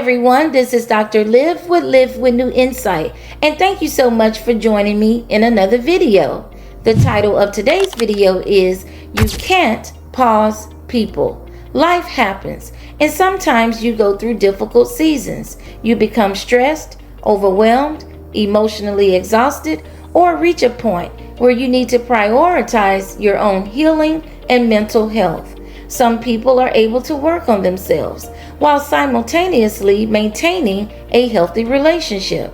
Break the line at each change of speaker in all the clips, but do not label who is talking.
everyone, this is Dr. Liv with Livwithnewinsight, and thank you so much for joining me in another video. The title of today's video is You Can't Pause People. Life happens, and sometimes you go through difficult seasons. You become stressed, overwhelmed, emotionally exhausted, or reach a point where you need to prioritize your own healing and mental health. Some people are able to work on themselves while simultaneously maintaining a healthy relationship.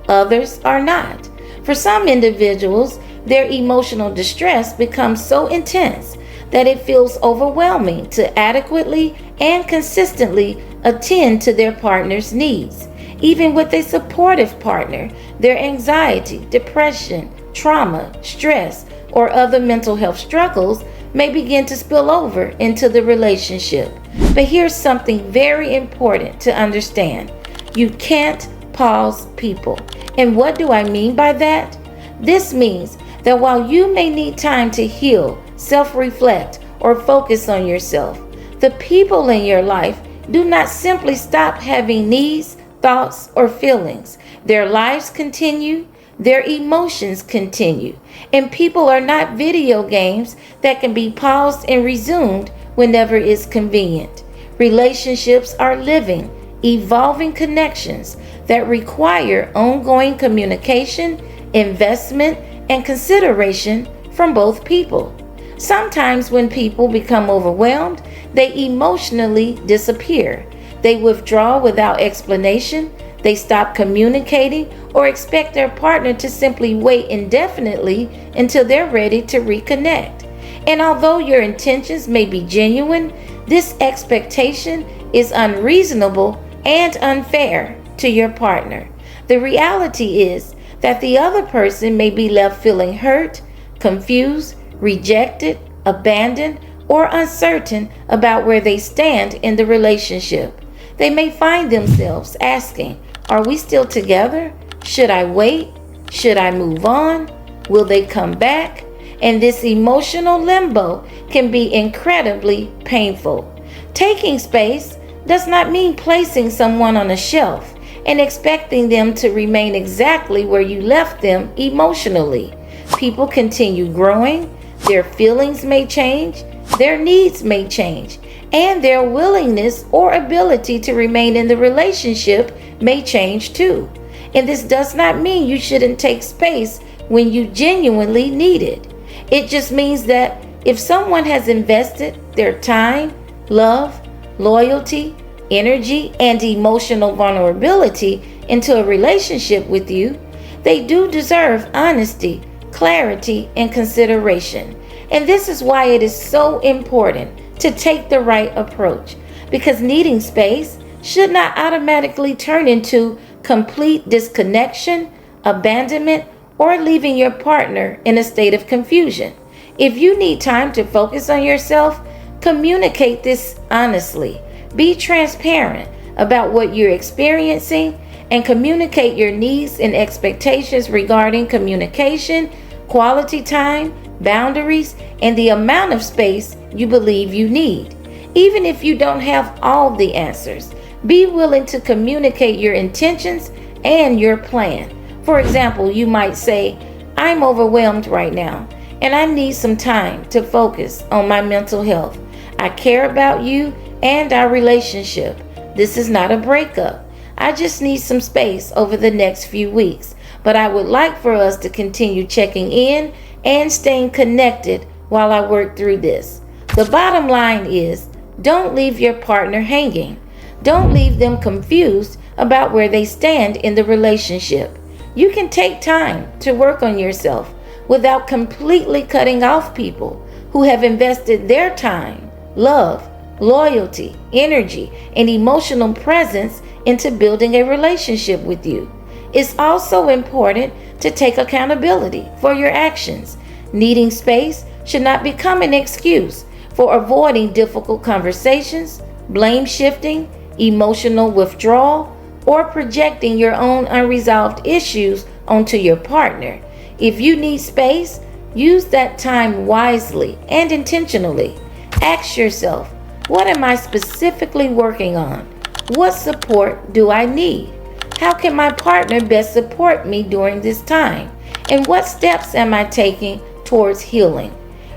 Others are not. For some individuals, their emotional distress becomes so intense that it feels overwhelming to adequately and consistently attend to their partner's needs. Even with a supportive partner, their anxiety, depression, trauma, stress, or other mental health struggles may begin to spill over into the relationship. But here's something very important to understand. You can't pause people. And what do I mean by that? This means that while you may need time to heal, self-reflect, or focus on yourself, the people in your life do not simply stop having needs, thoughts, or feelings. Their lives continue. Their emotions continue, and people are not video games that can be paused and resumed whenever it's convenient. Relationships are living, evolving connections that require ongoing communication, investment, and consideration from both people. Sometimes when people become overwhelmed, they emotionally disappear. They withdraw without explanation. They stop communicating or expect their partner to simply wait indefinitely until they're ready to reconnect. And although your intentions may be genuine, this expectation is unreasonable and unfair to your partner. The reality is that the other person may be left feeling hurt, confused, rejected, abandoned, or uncertain about where they stand in the relationship. They may find themselves asking, are we still together? Should I wait? Should I move on? Will they come back? And this emotional limbo can be incredibly painful. Taking space does not mean placing someone on a shelf and expecting them to remain exactly where you left them emotionally. People continue growing, their feelings may change, their needs may change, and their willingness or ability to remain in the relationship may change too. And this does not mean you shouldn't take space when you genuinely need it. It just means that if someone has invested their time, love, loyalty, energy, and emotional vulnerability into a relationship with you, they do deserve honesty, clarity, and consideration. And this is why it is so important to take the right approach, because needing space should not automatically turn into complete disconnection, abandonment, or leaving your partner in a state of confusion. If you need time to focus on yourself, communicate this honestly. Be transparent about what you're experiencing and communicate your needs and expectations regarding communication, quality time, boundaries, and the amount of space you believe you need. Even if you don't have all the answers, be willing to communicate your intentions and your plan. For example, you might say, I'm overwhelmed right now, and I need some time to focus on my mental health. I care about you and our relationship. This is not a breakup. I just need some space over the next few weeks, but I would like for us to continue checking in and staying connected while I work through this. The bottom line is, don't leave your partner hanging. Don't leave them confused about where they stand in the relationship. You can take time to work on yourself without completely cutting off people who have invested their time, love, loyalty, energy, and emotional presence into building a relationship with you. It's also important to take accountability for your actions. Needing space should not become an excuse for avoiding difficult conversations, blame shifting, emotional withdrawal, or projecting your own unresolved issues onto your partner. If you need space, use that time wisely and intentionally. Ask yourself, what am I specifically working on? What support do I need? How can my partner best support me during this time? And what steps am I taking towards healing?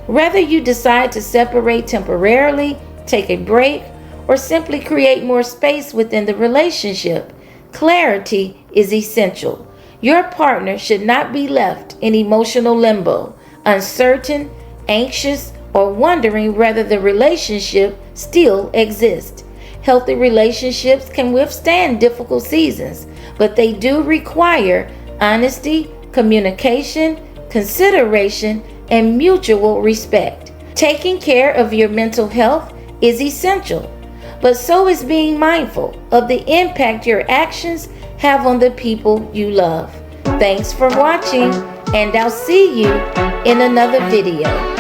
Whether you decide to separate temporarily, take a break, or simply create more space within the relationship, clarity is essential. Your partner should not be left in emotional limbo, uncertain, anxious, or wondering whether the relationship still exists. Healthy relationships can withstand difficult seasons, but they do require honesty, communication, consideration, and mutual respect. Taking care of your mental health is essential, but so is being mindful of the impact your actions have on the people you love. Thanks for watching, and I'll see you in another video.